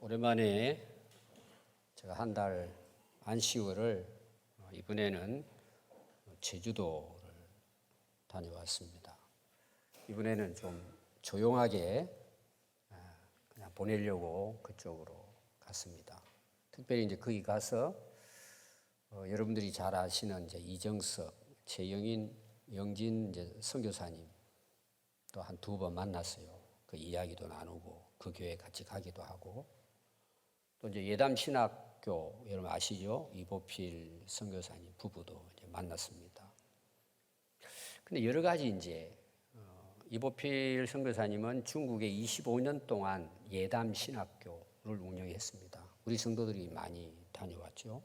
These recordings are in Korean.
오랜만에 제가 한 달 안식월을 이번에는 제주도를 다녀왔습니다. 이번에는 좀 조용하게 그냥 보내려고 그쪽으로 갔습니다. 특별히 이제 거기 가서 여러분들이 잘 아시는 이제 이정석, 최영인, 영진 이제 선교사님 또 한 두 번 만났어요. 그 이야기도 나누고 그 교회 같이 가기도 하고 또 이제 예담 신학교 여러분 아시죠? 이보필 선교사님 부부도 이제 만났습니다. 근데 여러 가지 이제 이보필 선교사님은 중국에 25년 동안 예담 신학교를 운영했습니다. 우리 성도들이 많이 다녀왔죠.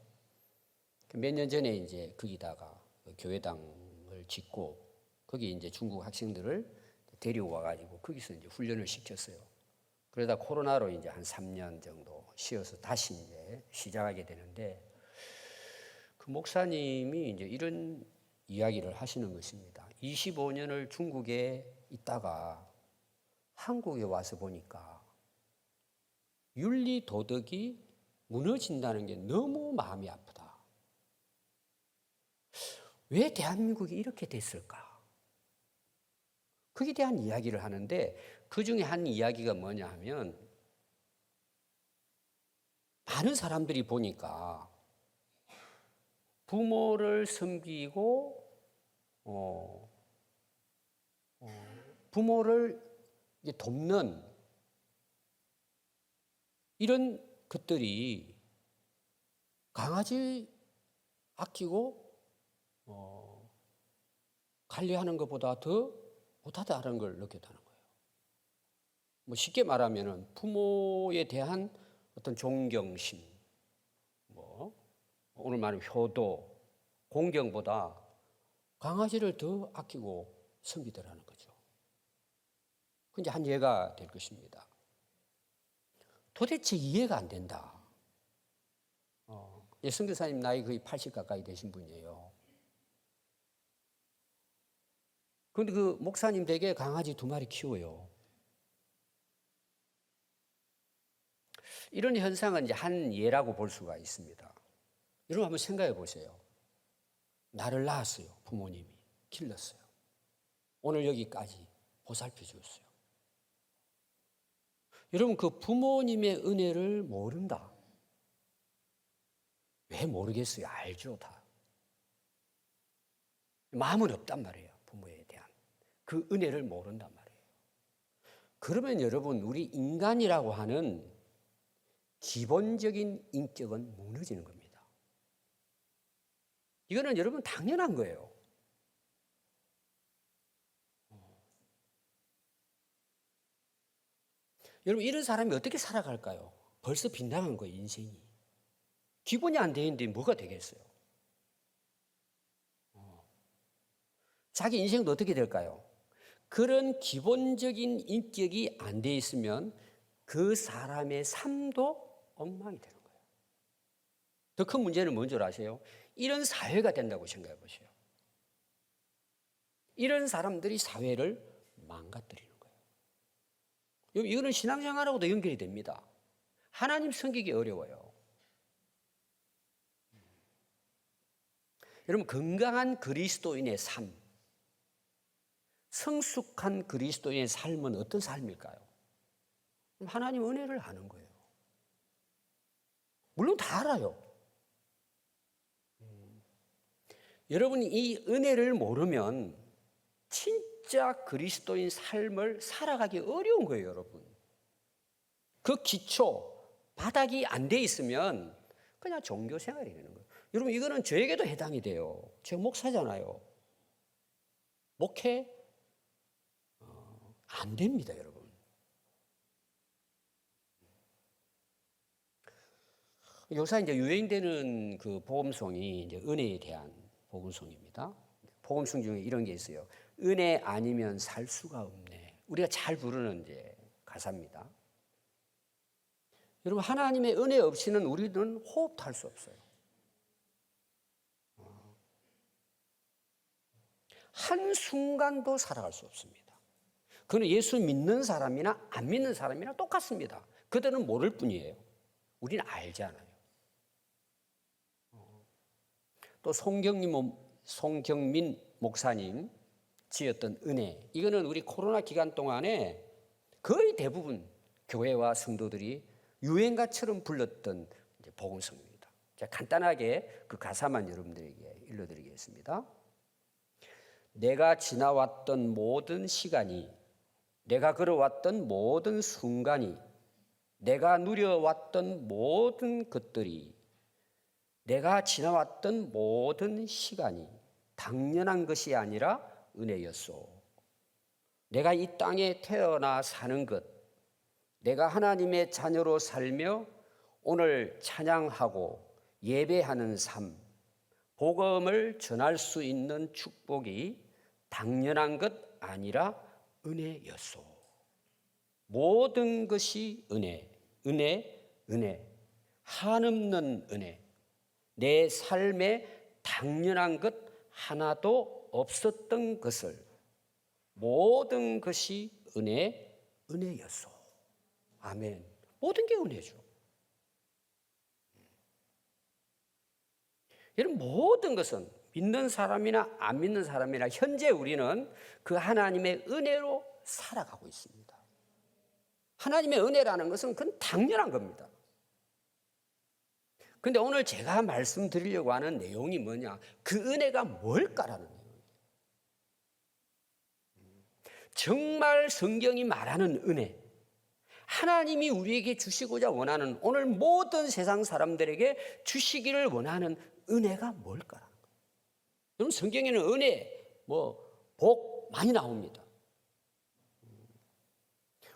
몇 년 전에 이제 거기다가 교회당을 짓고 거기 이제 중국 학생들을 데리고 와가지고 거기서 이제 훈련을 시켰어요. 그러다 코로나로 이제 한 3년 정도 쉬어서 다시 이제 시작하게 되는데 그 목사님이 이제 이런 이야기를 하시는 것입니다. 25년을 중국에 있다가 한국에 와서 보니까 윤리 도덕이 무너진다는 게 너무 마음이 아프다. 왜 대한민국이 이렇게 됐을까? 거기에 대한 이야기를 하는데 그 중에 한 이야기가 뭐냐 하면 많은 사람들이 보니까 부모를 섬기고 부모를 이제 돕는 이런 것들이 강아지 아끼고 관리하는 것보다 더 못하다는 걸 느꼈다는 거예요. 뭐 쉽게 말하면은 부모에 대한 어떤 존경심, 뭐 오늘 말하면 효도, 공경보다 강아지를 더 아끼고 섬기더라는 거죠. 그 이제 한 예가 될 것입니다. 도대체 이해가 안 된다. 선교사님 나이 거의 80 가까이 되신 분이에요. 그런데 그 목사님 댁에 강아지 2마리 키워요. 이런 현상은 이제 한 예라고 볼 수가 있습니다. 여러분 한번 생각해 보세요. 나를 낳았어요. 부모님이 길렀어요. 오늘 여기까지 보살펴 주었어요. 여러분 그 부모님의 은혜를 모른다. 왜 모르겠어요? 알죠 다. 마음은 없단 말이에요. 부모에 대한 그 은혜를 모른단 말이에요. 그러면 여러분 우리 인간이라고 하는 기본적인 인격은 무너지는 겁니다. 이거는 여러분 당연한 거예요. 여러분 이런 사람이 어떻게 살아갈까요? 벌써 빗나간 거예요. 인생이. 기본이 안 돼 있는데 뭐가 되겠어요? 자기 인생도 어떻게 될까요? 그런 기본적인 인격이 안 돼 있으면 그 사람의 삶도 엉망이 되는 거예요. 더 큰 문제는 뭔 줄 아세요? 이런 사회가 된다고 생각해 보세요. 이런 사람들이 사회를 망가뜨리는 거예요. 이거는 신앙생활하고도 연결이 됩니다. 하나님 섬기기 어려워요. 여러분 건강한 그리스도인의 삶, 성숙한 그리스도인의 삶은 어떤 삶일까요? 하나님 은혜를 아는 거예요. 물론 다 알아요. 여러분이 이 은혜를 모르면 진짜 그리스도인 삶을 살아가기 어려운 거예요, 여러분. 그 기초, 바닥이 안 돼 있으면 그냥 종교 생활이 되는 거예요. 여러분 이거는 저에게도 해당이 돼요. 제가 목사잖아요. 목회 안 됩니다, 여러분. 요새 이제 유행되는 그 복음송이 이제 은혜에 대한 복음송입니다. 복음송 중에 이런 게 있어요. 은혜 아니면 살 수가 없네. 우리가 잘 부르는 이제 가사입니다. 여러분 하나님의 은혜 없이는 우리는 호흡도 할 수 없어요. 한 순간도 살아갈 수 없습니다. 그는 예수 믿는 사람이나 안 믿는 사람이나 똑같습니다. 그들은 모를 뿐이에요. 우리는 알잖아요. 또 송경민 목사님 지었던 은혜, 이거는 우리 코로나 기간 동안에 거의 대부분 교회와 성도들이 유행가처럼 불렀던 복음성입니다. 제가 간단하게 그 가사만 여러분들에게 읽어드리겠습니다. 내가 지나왔던 모든 시간이, 내가 걸어왔던 모든 순간이, 내가 누려왔던 모든 것들이, 내가 지나왔던 모든 시간이 당연한 것이 아니라 은혜였소. 내가 이 땅에 태어나 사는 것, 내가 하나님의 자녀로 살며 오늘 찬양하고 예배하는 삶, 복음을 전할 수 있는 축복이 당연한 것 아니라 은혜였소. 모든 것이 은혜, 은혜, 은혜, 한없는 은혜. 내 삶에 당연한 것 하나도 없었던 것을 모든 것이 은혜, 은혜였소. 아멘. 모든 게 은혜죠. 여러분, 모든 것은 믿는 사람이나 안 믿는 사람이나 현재 우리는 그 하나님의 은혜로 살아가고 있습니다. 하나님의 은혜라는 것은 그건 당연한 겁니다. 그런데 오늘 제가 말씀드리려고 하는 내용이 뭐냐? 그 은혜가 뭘까라는 내용이에요. 정말 성경이 말하는 은혜, 하나님이 우리에게 주시고자 원하는, 오늘 모든 세상 사람들에게 주시기를 원하는 은혜가 뭘까라는 거예요. 여러분, 성경에는 은혜, 복 많이 나옵니다.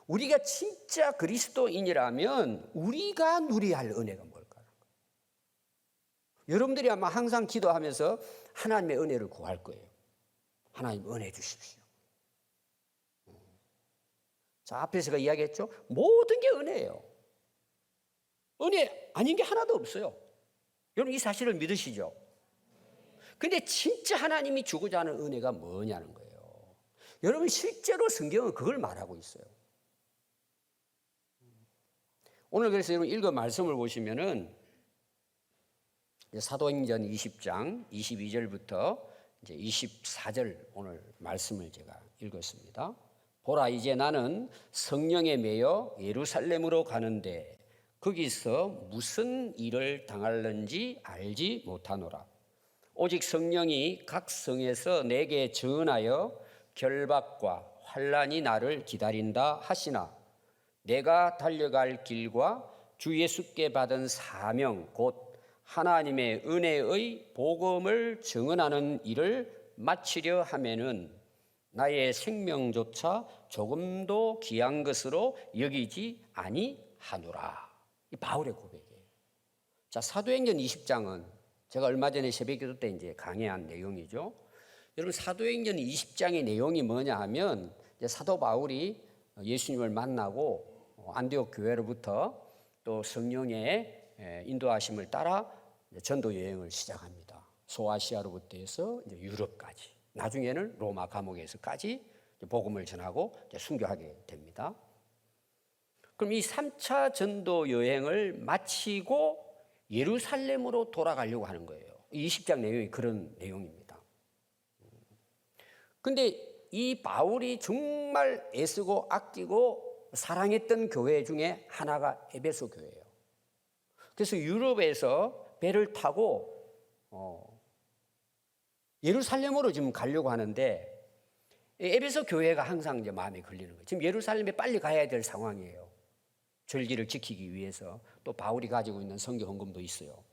우리가 진짜 그리스도인이라면 우리가 누려야 할 은혜가 뭘까라는 거예요. 여러분들이 아마 항상 기도하면서 하나님의 은혜를 구할 거예요. 하나님 은혜 주십시오. 자, 앞에서 제가 이야기했죠. 모든 게 은혜예요. 은혜 아닌 게 하나도 없어요. 여러분, 이 사실을 믿으시죠? 근데 진짜 하나님이 주고자 하는 은혜가 뭐냐는 거예요. 여러분, 실제로 성경은 그걸 말하고 있어요. 오늘 그래서 여러분 읽은 말씀을 보시면은 사도행전 20장 22절부터 이제 24절 오늘 말씀을 제가 읽었습니다. 보라, 이제 나는 성령에 매여 예루살렘으로 가는데 거기서 무슨 일을 당할는지 알지 못하노라. 오직 성령이 각 성에서 내게 전하여 결박과 환난이 나를 기다린다 하시나 내가 달려갈 길과 주 예수께 받은 사명 곧 하나님의 은혜의 복음을 증언하는 일을 마치려 하면은 나의 생명조차 조금도 귀한 것으로 여기지 아니하노라. 이 바울의 고백이에요. 자, 사도행전 20장은 제가 얼마 전에 새벽기도 때 이제 강의한 내용이죠. 여러분, 사도행전 20장의 내용이 뭐냐 하면 이제 사도 바울이 예수님을 만나고 안디옥 교회로부터 또 성령의 인도하심을 따라 전도 여행을 시작합니다. 소아시아로부터 해서 이제 유럽까지, 나중에는 로마 감옥에서까지 복음을 전하고 순교하게 됩니다. 그럼 이 3차 전도 여행을 마치고 예루살렘으로 돌아가려고 하는 거예요. 20장 내용이 그런 내용입니다. 근데 이 바울이 정말 애쓰고 아끼고 사랑했던 교회 중에 하나가 에베소 교회예요. 그래서 유럽에서 배를 타고 예루살렘으로 지금 가려고 하는데 에베소 교회가 항상 이제 마음에 걸리는 거예요. 지금 예루살렘에 빨리 가야 될 상황이에요. 절기를 지키기 위해서. 또 바울이 가지고 있는 선교 헌금도 있어요.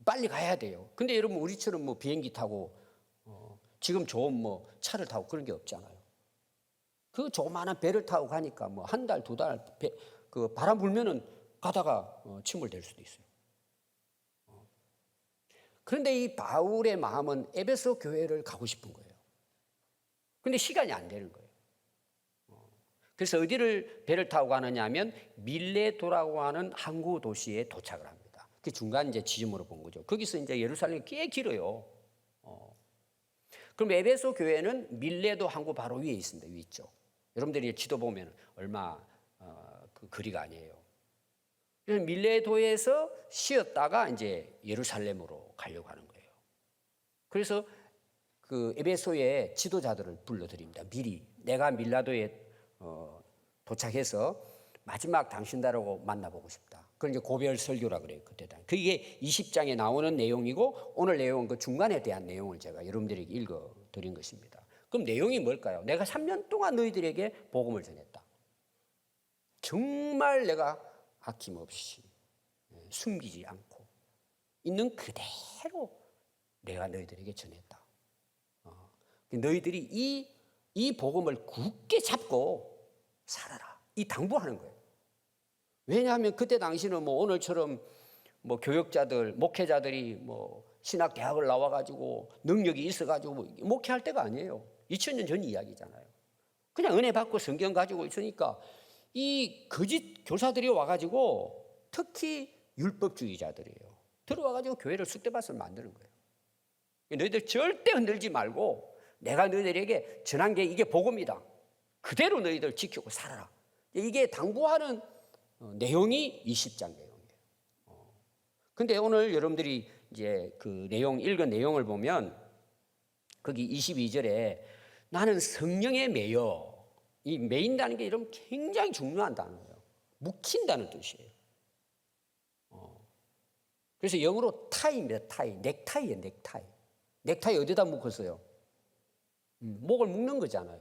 빨리 가야 돼요. 근데 여러분, 우리처럼 비행기 타고 지금 좋은 차를 타고 그런 게 없잖아요. 그 조그마한 배를 타고 가니까 한 달, 두 달 그 바람 불면은 가다가 침몰될 수도 있어요. 그런데 이 바울의 마음은 에베소 교회를 가고 싶은 거예요. 근데 시간이 안 되는 거예요. 그래서 어디를 배를 타고 가느냐 하면 밀레도라고 하는 항구 도시에 도착을 합니다. 그 중간 이제 지점으로 본 거죠. 거기서 이제 예루살렘이 꽤 길어요. 그럼 에베소 교회는 밀레도 항구 바로 위에 있습니다. 위쪽. 여러분들이 지도 보면 얼마 그 거리가 아니에요. 밀레도에서 쉬었다가 이제 예루살렘으로 가려고 하는 거예요. 그래서 그 에베소의 지도자들을 불러드립니다. 미리 내가 밀라도에 도착해서 마지막 당신들하고 만나보고 싶다. 그걸 이제 고별 설교라 그래요. 그때 그게 20장에 나오는 내용이고 오늘 내용은 그 중간에 대한 내용을 제가 여러분들에게 읽어 드린 것입니다. 그럼 내용이 뭘까요? 내가 3년 동안 너희들에게 복음을 전했다. 정말 내가 아낌없이 숨기지 않고 있는 그대로 내가 너희들에게 전했다. 너희들이 이 복음을 굳게 잡고 살아라. 이 당부하는 거예요. 왜냐하면 그때 당시는 뭐 오늘처럼 뭐 교역자들, 목회자들이 뭐 신학대학을 나와가지고 능력이 있어가지고 목회할 때가 아니에요. 2000년 전 이야기잖아요. 그냥 은혜 받고 성경 가지고 있으니까 이 거짓 교사들이 와가지고 특히 율법주의자들이에요. 들어와가지고 교회를 쑥대밭을 만드는 거예요. 너희들 절대 흔들지 말고 내가 너희들에게 전한 게 이게 복음이다. 그대로 너희들 지키고 살아라. 이게 당부하는 내용이 20장 내용이에요. 근데 오늘 여러분들이 이제 그 내용 읽은 내용을 보면 거기 22절에 나는 성령에 매여, 이 매인다는 게 이런 굉장히 중요한 단어예요. 묵힌다는 뜻이에요. 그래서 영어로 타이입니다. 타이, 넥타이예요. 넥타이. 넥타이 어디다 묶었어요? 목을 묶는 거잖아요.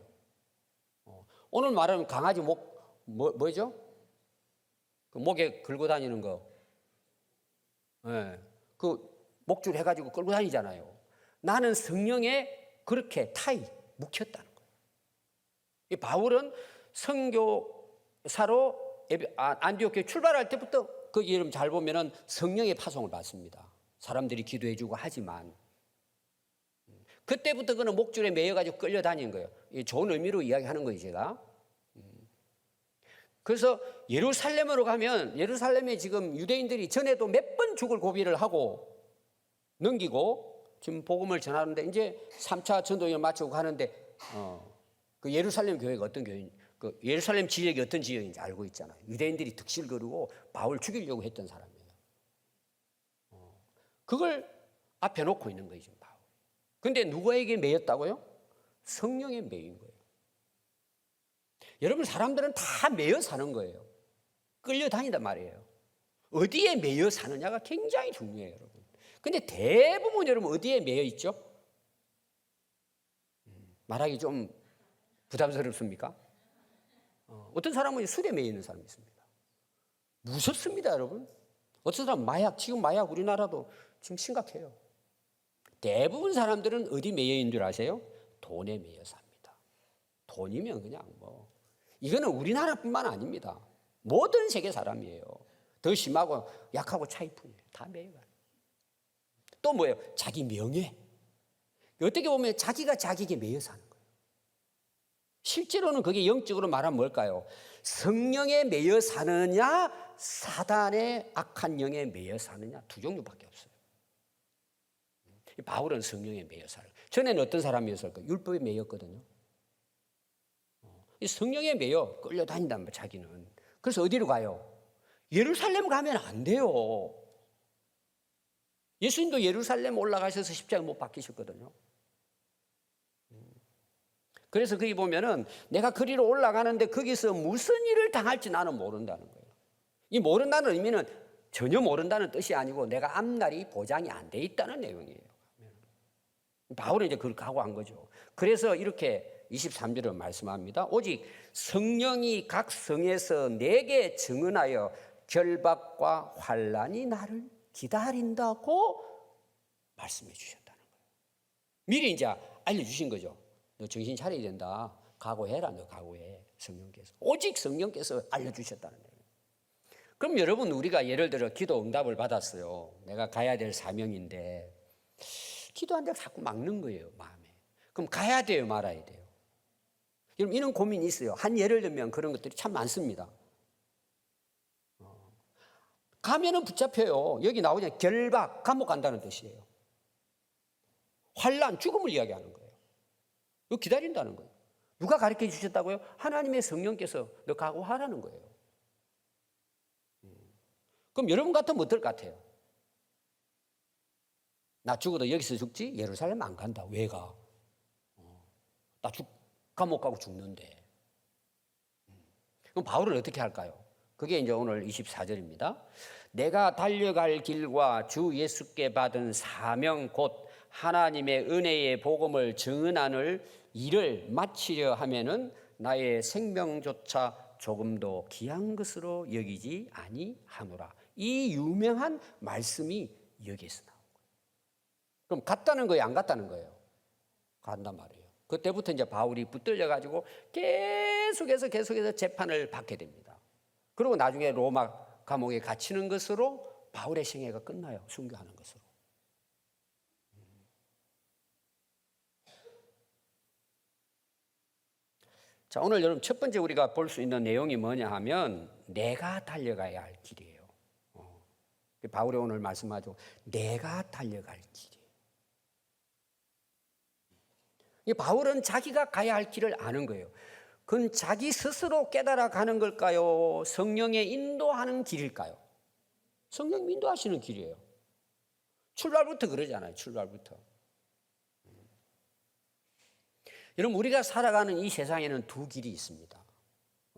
오늘 말하면 강아지 목 뭐죠? 그 목에 걸고 다니는 거, 네. 그 목줄 해가지고 끌고 다니잖아요. 나는 성령에 그렇게 타이 묵혔다는 거예요. 이 바울은 선교사로 안디옥에 출발할 때부터 그 이름 잘 보면은 성령의 파송을 받습니다. 사람들이 기도해주고 하지만 그때부터 그는 목줄에 매여가지고 끌려다니는 거예요. 좋은 의미로 이야기하는 거예요, 제가. 그래서 예루살렘으로 가면 예루살렘에 지금 유대인들이 전에도 몇 번 죽을 고비를 하고 넘기고 지금 복음을 전하는데 이제 3차 전도여행 마치고 가는데 그 예루살렘 교회가 어떤 교회, 그 예루살렘 지역이 어떤 지역인지 알고 있잖아요. 유대인들이 득실 거리고 바울 죽이려고 했던 사람이에요. 그걸 앞에 놓고 있는 거예요, 지금 바울. 근데 누구에게 매였다고요? 성령에 매인 거예요. 여러분, 사람들은 다 매여 사는 거예요. 끌려다닌단 말이에요. 어디에 매여 사느냐가 굉장히 중요해요, 여러분. 근데 대부분 여러분 어디에 매여 있죠? 말하기 좀 부담스럽습니까? 어떤 사람은 술에 매여 있는 사람이 있습니다. 무섭습니다, 여러분. 어떤 사람은 마약, 지금 마약 우리나라도 지금 심각해요. 대부분 사람들은 어디 매여 있는 줄 아세요? 돈에 매여 삽니다. 돈이면 그냥 뭐 이거는 우리나라뿐만 아닙니다. 모든 세계 사람이에요. 더 심하고 약하고 차이뿐이에요. 다 매여가요. 또 뭐예요? 자기 명예. 어떻게 보면 자기가 자기에게 매여 사는 거예요. 실제로는 그게 영적으로 말하면 뭘까요? 성령에 매여 사느냐, 사단의 악한 영에 매여 사느냐, 두 종류밖에 없어요. 바울은 성령에 매여 살아요. 전에는 어떤 사람이었을까요? 율법에 매였거든요. 성령에 매여 끌려다닌단 말이에요, 자기는. 그래서 어디로 가요? 예루살렘 가면 안 돼요. 예수님도 예루살렘 올라가셔서 십자가 못 박히셨거든요. 그래서 거기 보면은 내가 거리로 올라가는데 거기서 무슨 일을 당할지 나는 모른다는 거예요. 이 모른다는 의미는 전혀 모른다는 뜻이 아니고 내가 앞날이 보장이 안 돼 있다는 내용이에요. 바울은 이제 그걸 각오한 거죠. 그래서 이렇게 23절을 말씀합니다. 오직 성령이 각 성에서 내게 증언하여 결박과 환난이 나를 기다린다고 말씀해 주셨다는 거예요. 미리 이제 알려주신 거죠. 너 정신 차려야 된다. 각오해라. 너 각오해. 성령께서. 오직 성령께서 알려주셨다는 거예요. 그럼 여러분, 우리가 예를 들어 기도 응답을 받았어요. 내가 가야 될 사명인데 기도한다고 자꾸 막는 거예요, 마음에. 그럼 가야 돼요, 말아야 돼요? 여러분, 이런 고민이 있어요. 한 예를 들면 그런 것들이 참 많습니다. 가면은 붙잡혀요. 여기 나오잖아요. 결박, 감옥 간다는 뜻이에요. 환난, 죽음을 이야기하는 거예요. 이거 기다린다는 거예요. 누가 가르쳐 주셨다고요? 하나님의 성령께서 너 각오하라는 거예요. 그럼 여러분 같으면 어떨 것 같아요? 나 죽어도 여기서 죽지 예루살렘 안 간다. 왜 가? 나 감옥 가고 죽는데. 그럼 바울은 어떻게 할까요? 그게 이제 오늘 24절입니다. 내가 달려갈 길과 주 예수께 받은 사명 곧 하나님의 은혜의 복음을 증언하는 일을 마치려 하면은 나의 생명조차 조금도 귀한 것으로 여기지 아니하노라. 이 유명한 말씀이 여기에서 나온 거예요. 그럼 갔다는 거예요, 안 갔다는 거예요? 간단 말이에요. 그때부터 이제 바울이 붙들려 가지고 계속해서 재판을 받게 됩니다. 그리고 나중에 로마 감옥에 갇히는 것으로 바울의 생애가 끝나요. 순교하는 것으로. 자, 오늘 여러분 첫 번째 우리가 볼 수 있는 내용이 뭐냐 하면 내가 달려가야 할 길이에요. 바울이 오늘 말씀하죠. 내가 달려갈 길이에요. 바울은 자기가 가야 할 길을 아는 거예요. 그건 자기 스스로 깨달아 가는 걸까요? 성령의 인도하는 길일까요? 성령이 인도하시는 길이에요. 출발부터 그러잖아요. 출발부터. 여러분 우리가 살아가는 이 세상에는 두 길이 있습니다.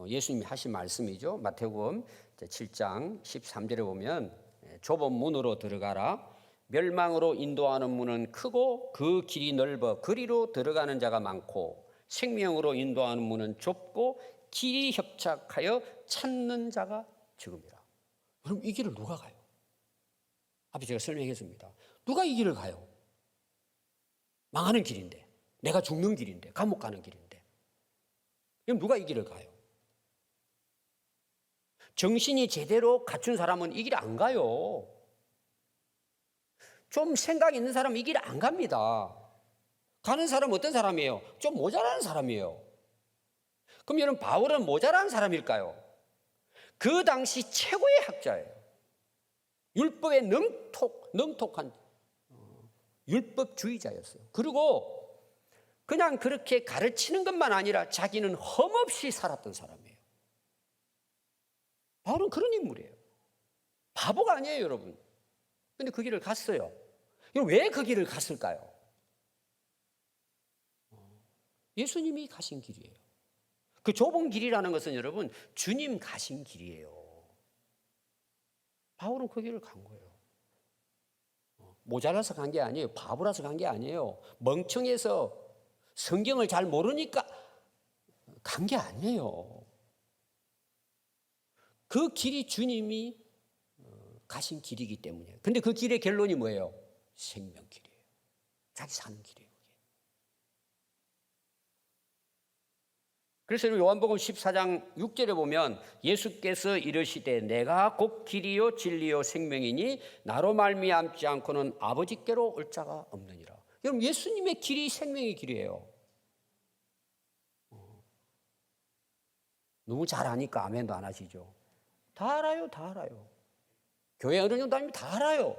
예수님이 하신 말씀이죠. 마태복음 7장 13절에 보면 좁은 문으로 들어가라. 멸망으로 인도하는 문은 크고 그 길이 넓어 그리로 들어가는 자가 많고 생명으로 인도하는 문은 좁고 길이 협착하여 찾는 자가 적음이라. 그럼 이 길을 누가 가요? 앞에 제가 설명했습니다. 누가 이 길을 가요? 망하는 길인데, 내가 죽는 길인데, 감옥 가는 길인데. 그럼 누가 이 길을 가요? 정신이 제대로 갖춘 사람은 이 길 안 가요. 좀 생각 있는 사람은 이 길 안 갑니다. 가는 사람은 어떤 사람이에요? 좀 모자라는 사람이에요. 그럼 여러분 바울은 모자란 사람일까요? 그 당시 최고의 학자예요. 율법에 능톡한 율법주의자였어요. 그리고 그냥 그렇게 가르치는 것만 아니라 자기는 험없이 살았던 사람이에요. 바울은 그런 인물이에요. 바보가 아니에요, 여러분. 근데 그 길을 갔어요. 왜 그 길을 갔을까요? 예수님이 가신 길이에요. 그 좁은 길이라는 것은 여러분 주님 가신 길이에요. 바울은 그 길을 간 거예요. 모자라서 간 게 아니에요. 바보라서 간 게 아니에요. 멍청해서 성경을 잘 모르니까 간 게 아니에요. 그 길이 주님이 가신 길이기 때문이에요. 근데 그 길의 결론이 뭐예요? 생명길이에요. 자기 사는 길이에요. 그래서 요한복음 14장 6절에 보면 예수께서 이르시되 내가 곧 길이요 진리요 생명이니 나로 말미암지 않고는 아버지께로 올 자가 없느니라. 여러분 예수님의 길이 생명의 길이에요. 너무 잘 아니까 아멘도 안 하시죠. 다 알아요. 다 알아요. 교회 어느 정도 다니면 다 알아요.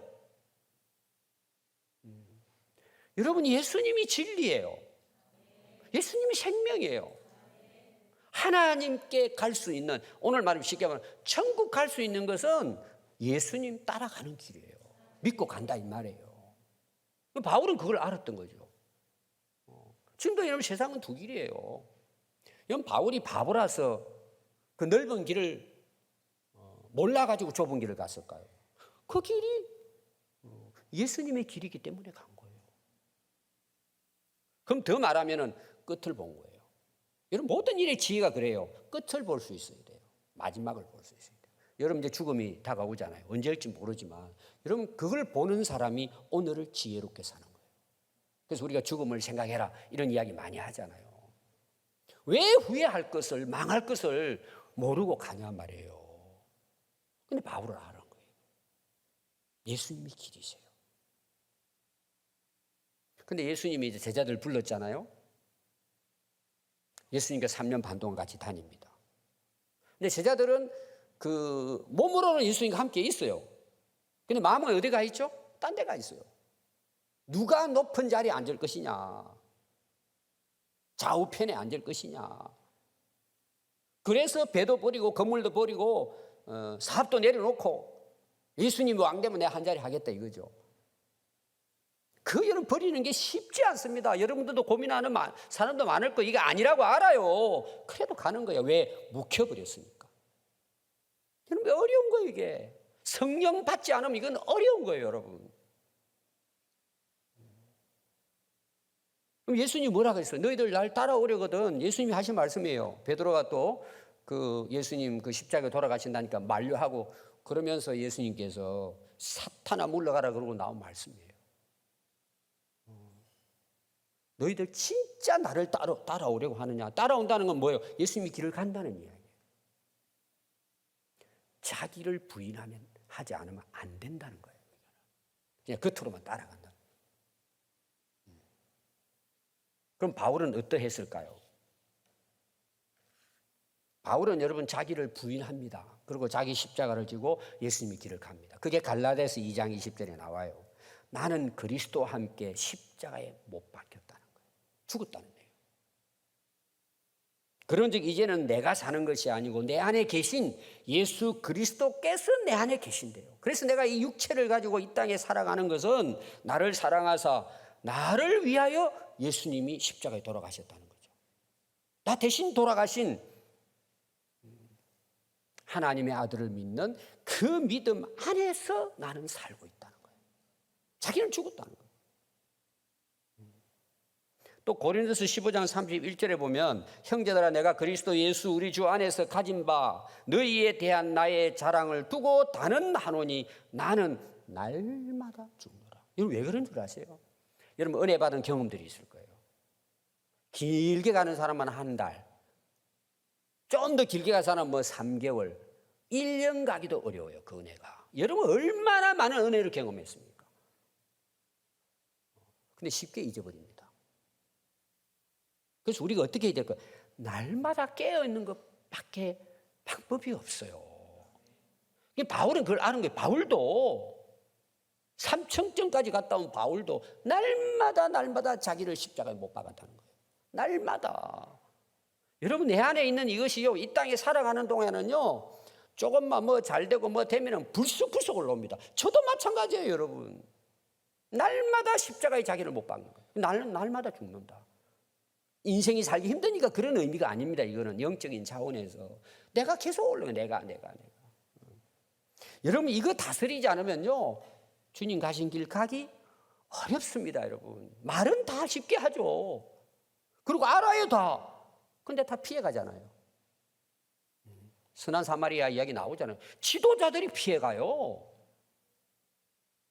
여러분 예수님이 진리예요. 예수님이 생명이에요. 하나님께 갈 수 있는, 오늘 말하면 쉽게 말하면 천국 갈 수 있는 것은 예수님 따라가는 길이에요. 믿고 간다 이 말이에요. 바울은 그걸 알았던 거죠. 지금도 여러분 세상은 두 길이에요. 여러분 바울이 바보라서 그 넓은 길을 몰라가지고 좁은 길을 갔을까요? 그 길이 예수님의 길이기 때문에 간 거예요. 그럼 더 말하면 끝을 본 거예요. 여러분 모든 일의 지혜가 그래요. 끝을 볼 수 있어야 돼요. 마지막을 볼 수 있어야 돼요. 여러분 이제 죽음이 다가오잖아요. 언제 올지 모르지만 여러분 그걸 보는 사람이 오늘을 지혜롭게 사는 거예요. 그래서 우리가 죽음을 생각해라 이런 이야기 많이 하잖아요. 왜 후회할 것을 망할 것을 모르고 가냐 말이에요. 근데 바울은 아는 거예요. 예수님이 길이세요. 근데 예수님이 이제 제자들 불렀잖아요. 예수님과 3년 반 동안 같이 다닙니다. 근데 제자들은 그 몸으로는 예수님과 함께 있어요. 근데 마음은 어디 가 있죠? 딴 데 가 있어요. 누가 높은 자리에 앉을 것이냐? 좌우편에 앉을 것이냐? 그래서 배도 버리고 건물도 버리고 사업도 내려놓고 예수님이 왕 되면 내가 한 자리 하겠다 이거죠. 그 여러분 버리는 게 쉽지 않습니다. 여러분들도 고민하는 사람도 많을 거 이게 아니라고 알아요. 그래도 가는 거예요. 왜? 묵혀버렸으니까. 여러분 어려운 거예요 이게. 성령 받지 않으면 이건 어려운 거예요 여러분. 그럼 예수님이 뭐라 그랬어요? 너희들 날 따라오려거든. 예수님이 하신 말씀이에요. 베드로가 또 그 예수님 그 십자가에 돌아가신다니까 만류하고 그러면서 예수님께서 사탄아 물러가라 그러고 나온 말씀이에요. 너희들 진짜 나를 따라오려고 하느냐? 따라온다는 건 뭐예요? 예수님이 길을 간다는 이야기예요. 자기를 부인하면 하지 않으면 안 된다는 거예요. 그냥 겉으로만 따라간다. 그럼 바울은 어떠했을까요? 바울은 여러분 자기를 부인합니다. 그리고 자기 십자가를 지고 예수님의 길을 갑니다. 그게 갈라디아서 2장 20절에 나와요. 나는 그리스도와 함께 십자가에 못 박혔다는 거예요. 죽었다는 거예요. 그런즉 이제는 내가 사는 것이 아니고 내 안에 계신 예수 그리스도께서 내 안에 계신대요. 그래서 내가 이 육체를 가지고 이 땅에 살아가는 것은 나를 사랑하사 나를 위하여 예수님이 십자가에 돌아가셨다는 거죠. 나 대신 돌아가신 하나님의 아들을 믿는 그 믿음 안에서 나는 살고 있다는 거예요. 자기는 죽었다는 거예요. 또 고린도서 15장 31절에 보면 형제들아 내가 그리스도 예수 우리 주 안에서 가진 바 너희에 대한 나의 자랑을 두고 단언하노니 나는 날마다 죽노라. 여러분 왜 그런 줄 아세요? 여러분 은혜 받은 경험들이 있을 거예요. 길게 가는 사람은 한 달, 좀 더 길게 가는 사람은 뭐 3개월, 1년 가기도 어려워요. 그 은혜가. 여러분 얼마나 많은 은혜를 경험했습니까? 근데 쉽게 잊어버립니다. 그래서 우리가 어떻게 해야 될까요? 날마다 깨어있는 것밖에 방법이 없어요. 바울은 그걸 아는 거예요. 바울도 삼청전까지 갔다 온 바울도 날마다 자기를 십자가에 못 박았다는 거예요. 날마다. 여러분 내 안에 있는 이것이요 이 땅에 살아가는 동안은요 조금만 뭐 잘되고 뭐 되면은 불쑥 올라옵니다. 저도 마찬가지예요 여러분. 날마다 십자가에 자기를 못 박는 거예요. 날마다 죽는다. 인생이 살기 힘드니까 그런 의미가 아닙니다. 이거는 영적인 차원에서 내가 계속 올라가 내가. 여러분 이거 다스리지 않으면요 주님 가신 길 가기 어렵습니다. 여러분 말은 다 쉽게 하죠. 그리고 알아요 다. 근데 다 피해가잖아요. 선한 사마리아 이야기 나오잖아요. 지도자들이 피해가요.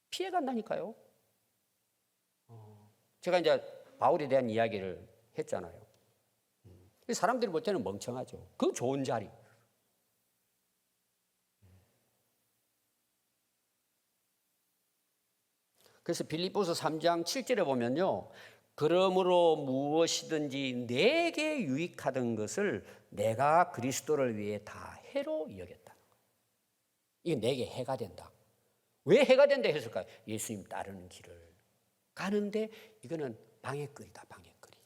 피해간다니까요. 제가 이제 바울에 대한 이야기를 했잖아요. 사람들이 볼 때는 멍청하죠. 그 좋은 자리. 그래서 빌립보서 3장 7절에 보면요. 그러므로 무엇이든지 내게 유익하던 것을 내가 그리스도를 위해 다 해로 여겼다는 거예요. 이게 내게 해가 된다. 왜 해가 된다 했을까요? 예수님 따르는 길을 가는데 이거는 방해거리다. 방해거리.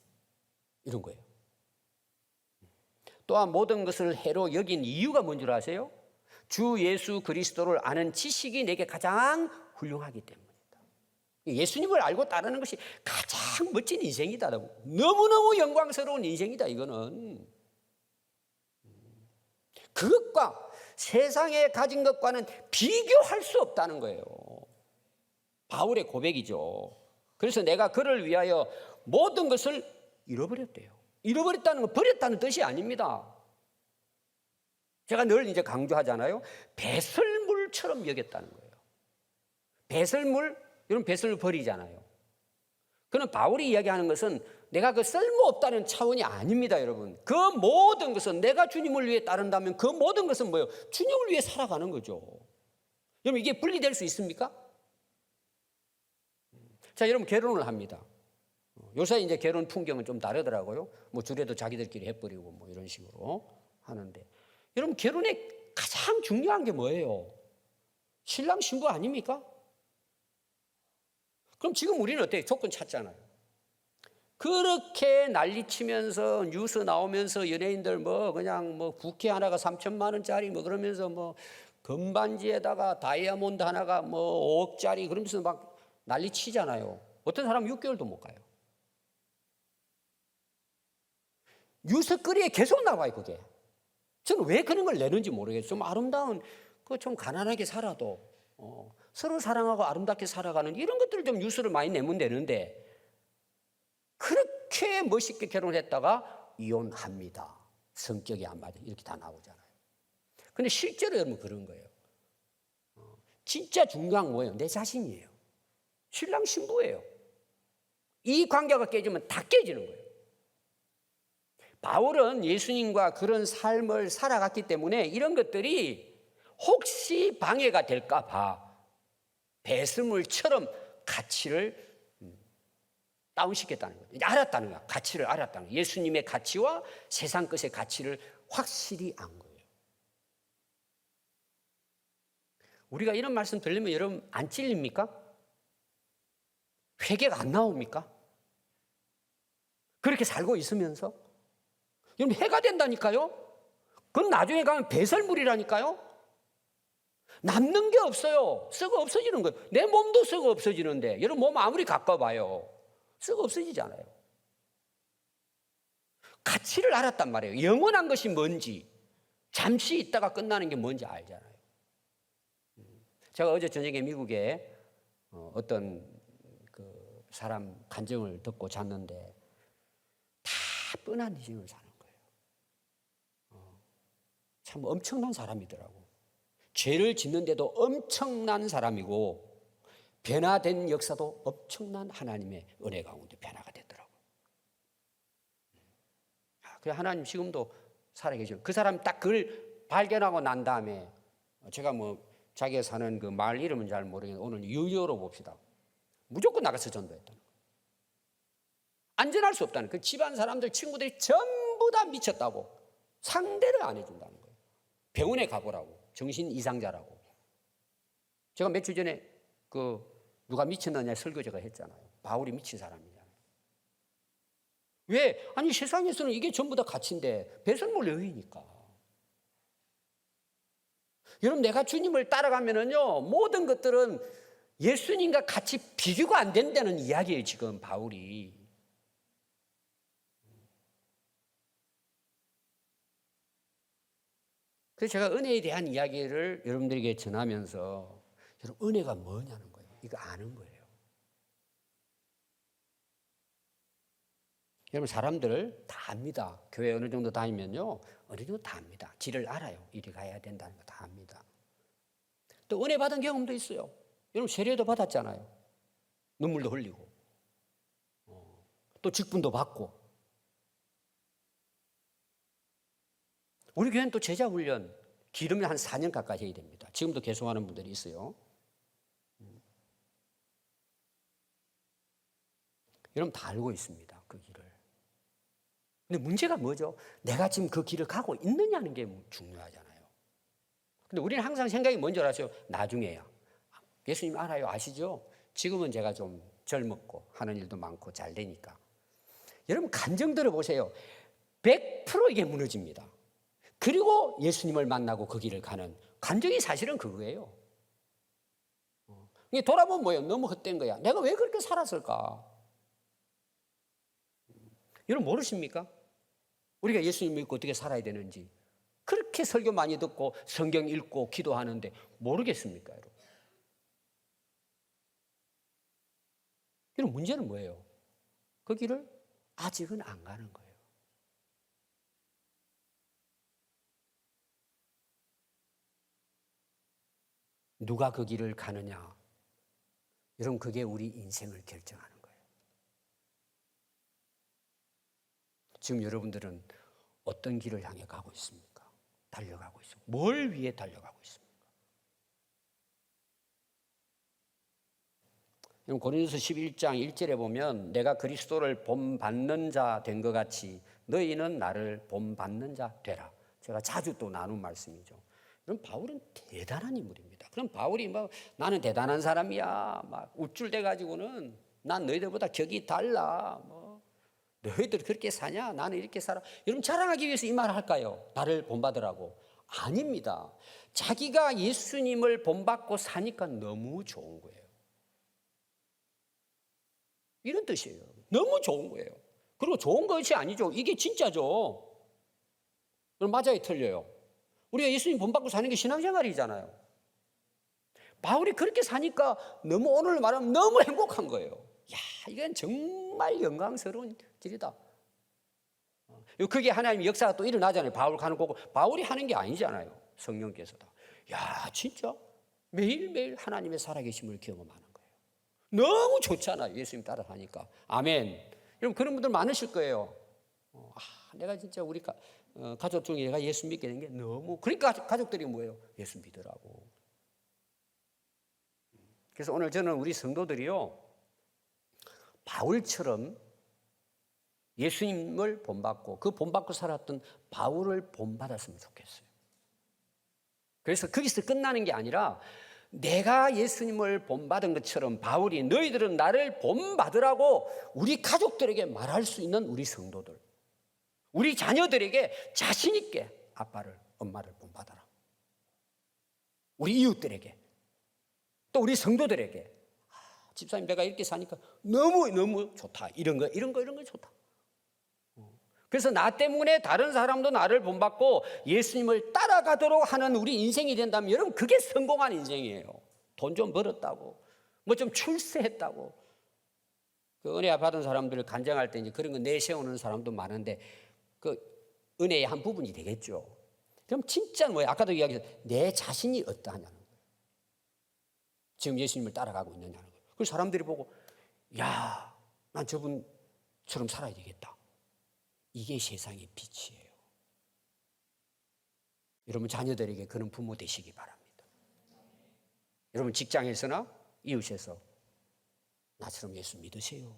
이런 거예요. 또한 모든 것을 해로 여긴 이유가 뭔 줄 아세요? 주 예수 그리스도를 아는 지식이 내게 가장 훌륭하기 때문이다. 예수님을 알고 따르는 것이 가장 멋진 인생이다. 너무너무 영광스러운 인생이다. 이거는 그것과 세상에 가진 것과는 비교할 수 없다는 거예요. 바울의 고백이죠. 그래서 내가 그를 위하여 모든 것을 잃어버렸대요. 잃어버렸다는 건 버렸다는 뜻이 아닙니다. 제가 늘 이제 강조하잖아요. 배설물처럼 여겼다는 거예요. 배설물, 여러분 배설물 버리잖아요. 그는 바울이 이야기하는 것은 내가 그 쓸모없다는 차원이 아닙니다, 여러분. 그 모든 것은 내가 주님을 위해 따른다면 그 모든 것은 뭐예요? 주님을 위해 살아가는 거죠. 여러분 이게 분리될 수 있습니까? 자, 여러분 결혼을 합니다. 요새 이제 결혼 풍경은 좀 다르더라고요. 뭐 주례도 자기들끼리 해버리고 뭐 이런 식으로 하는데, 여러분 결혼에 가장 중요한 게 뭐예요? 신랑 신부 아닙니까? 그럼 지금 우리는 어때요? 조건 찾잖아요. 그렇게 난리치면서 뉴스 나오면서 연예인들 뭐 그냥 뭐 부케 하나가 3천만 원짜리 뭐 그러면서 뭐 금반지에다가 다이아몬드 하나가 뭐 5억짜리 그러면서 막 난리 치잖아요. 어떤 사람은 6개월도 못 가요. 뉴스거리에 계속 나와요, 그게. 저는 왜 그런 걸 내는지 모르겠어요. 좀 아름다운, 좀 가난하게 살아도 서로 사랑하고 아름답게 살아가는 이런 것들을 좀 뉴스를 많이 내면 되는데, 그렇게 멋있게 결혼했다가 이혼합니다. 성격이 안 맞아. 이렇게 다 나오잖아요. 근데 실제로 여러분 그런 거예요. 진짜 중요한 뭐예요? 내 자신이에요. 신랑 신부예요. 이 관계가 깨지면 다 깨지는 거예요. 바울은 예수님과 그런 삶을 살아갔기 때문에 이런 것들이 혹시 방해가 될까 봐 배설물처럼 가치를 다운시켰다는 거예요. 알았다는 거야. 가치를 알았다는 거예요. 예수님의 가치와 세상 것의 가치를 확실히 안 거예요. 우리가 이런 말씀 들리면 여러분 안 찔립니까? 회개가 안 나옵니까? 그렇게 살고 있으면서 여러분 해가 된다니까요. 그건 나중에 가면 배설물이라니까요. 남는 게 없어요. 썩어 없어지는 거예요. 내 몸도 썩어 없어지는데 여러분 몸 아무리 가까워봐요. 썩어 없어지잖아요. 가치를 알았단 말이에요. 영원한 것이 뭔지, 잠시 있다가 끝나는 게 뭔지 알잖아요. 제가 어제 저녁에 미국에 어떤 그 사람 간증을 듣고 잤는데 다 뻔한 인생을 사는 거예요. 참 엄청난 사람이더라고. 죄를 짓는데도 엄청난 사람이고 변화된 역사도 엄청난 하나님의 은혜 가운데 변화가 되더라고요. 그래서 하나님 지금도 살아계시고 그 사람 딱 그걸 발견하고 난 다음에 제가 뭐 자기가 사는 그 마을 이름은 잘 모르겠는데 오늘 유효로 봅시다. 무조건 나가서 전도했다는 거예요. 안전할 수 없다는 그 집안 사람들 친구들이 전부 다 미쳤다고 상대를 안 해준다는 거예요. 병원에 가보라고 정신 이상자라고. 제가 며칠 전에 누가 미쳤느냐 설교 제가 했잖아요. 바울이 미친 사람이잖아요. 왜? 아니 세상에서는 이게 전부 다 가치인데 배설물 여의니까. 여러분 내가 주님을 따라가면은요 모든 것들은 예수님과 같이 비교가 안 된다는 이야기예요. 지금 바울이. 그래서 제가 은혜에 대한 이야기를 여러분들에게 전하면서 여러분 은혜가 뭐냐는 거예요. 이거 아는 거예요. 여러분 사람들 다 압니다. 교회 어느 정도 다니면요 어느 정도 다 압니다. 길을 알아요. 이리 가야 된다는 거 다 압니다. 또 은혜 받은 경험도 있어요. 여러분 세례도 받았잖아요. 눈물도 흘리고 또 직분도 받고. 우리 교회는 또 제자 훈련 기르면 한 4년 가까이 해야 됩니다. 지금도 계속하는 분들이 있어요. 여러분 다 알고 있습니다. 그 길을. 근데 문제가 뭐죠? 내가 지금 그 길을 가고 있느냐는 게 중요하잖아요. 근데 우리는 항상 생각이 뭔지 아세요? 나중에야. 예수님 알아요. 아시죠? 지금은 제가 좀 젊었고 하는 일도 많고 잘 되니까. 여러분 감정 들어보세요. 100% 이게 무너집니다. 그리고 예수님을 만나고 그 길을 가는 감정이 사실은 그거예요. 돌아보면 뭐예요? 너무 헛된 거야. 내가 왜 그렇게 살았을까? 여러분 모르십니까? 우리가 예수님 믿고 어떻게 살아야 되는지 그렇게 설교 많이 듣고 성경 읽고 기도하는데 모르겠습니까? 여러분? 여러분 문제는 뭐예요? 그 길을 아직은 안 가는 거예요. 누가 그 길을 가느냐? 여러분 그게 우리 인생을 결정하는 거예요. 지금 여러분들은 어떤 길을 향해 가고 있습니까? 달려가고 있습니까? 뭘 위해 달려가고 있습니까? 고린도서 11장 1절에 보면 내가 그리스도를 본받는 자 된 것 같이 너희는 나를 본받는 자 되라. 제가 자주 또 나눈 말씀이죠. 그럼 바울은 대단한 인물입니다. 그럼 바울이 나는 대단한 사람이야 막 우쭐대 가지고는 난 너희들보다 격이 달라 너희들 그렇게 사냐? 나는 이렇게 살아. 여러분 자랑하기 위해서 이 말을 할까요? 나를 본받으라고. 아닙니다. 자기가 예수님을 본받고 사니까 너무 좋은 거예요. 이런 뜻이에요. 너무 좋은 거예요. 그리고 좋은 것이 아니죠. 이게 진짜죠. 그럼 맞아요, 틀려요? 우리가 예수님 본받고 사는 게 신앙생활이잖아요. 바울이 그렇게 사니까 너무, 오늘 말하면 너무 행복한 거예요. 야, 이건 정말 영광스러운 일이다. 그게 하나님의 역사가 또 일어나잖아요. 바울 가는 거고, 바울이 하는 게 아니잖아요. 성령께서 다. 야, 진짜 매일매일 하나님의 살아계심을 경험하는 거예요. 너무 좋잖아요. 예수님 따라가니까. 아멘. 여러분, 그런 분들 많으실 거예요. 내가 진짜 우리 가족 중에 내가 예수 믿게 된 게 너무, 그러니까 가족들이 뭐예요? 예수 믿으라고. 그래서 오늘 저는 우리 성도들이요, 바울처럼 예수님을 본받고 그 본받고 살았던 바울을 본받았으면 좋겠어요. 그래서 거기서 끝나는 게 아니라 내가 예수님을 본받은 것처럼 바울이 너희들은 나를 본받으라고 우리 가족들에게 말할 수 있는 우리 성도들, 우리 자녀들에게 자신 있게 아빠를, 엄마를 본받아라. 우리 이웃들에게, 또 우리 성도들에게, 집사님 내가 이렇게 사니까 너무 좋다. 이런 거 좋다. 그래서 나 때문에 다른 사람도 나를 본받고 예수님을 따라가도록 하는 우리 인생이 된다면, 여러분, 그게 성공한 인생이에요. 돈 좀 벌었다고, 뭐 좀 출세했다고. 그 은혜 받은 사람들을 간증할 때 이제 그런 거 내세우는 사람도 많은데, 그 은혜의 한 부분이 되겠죠. 그럼 진짜 뭐예요? 아까도 이야기했죠. 내 자신이 어떠하냐는 거예요. 지금 예수님을 따라가고 있느냐는 거예요. 그래서 사람들이 보고, 야, 난 저분처럼 살아야 되겠다. 이게 세상의 빛이에요. 여러분, 자녀들에게 그런 부모 되시기 바랍니다. 여러분, 직장에서나 이웃에서 나처럼 예수 믿으세요.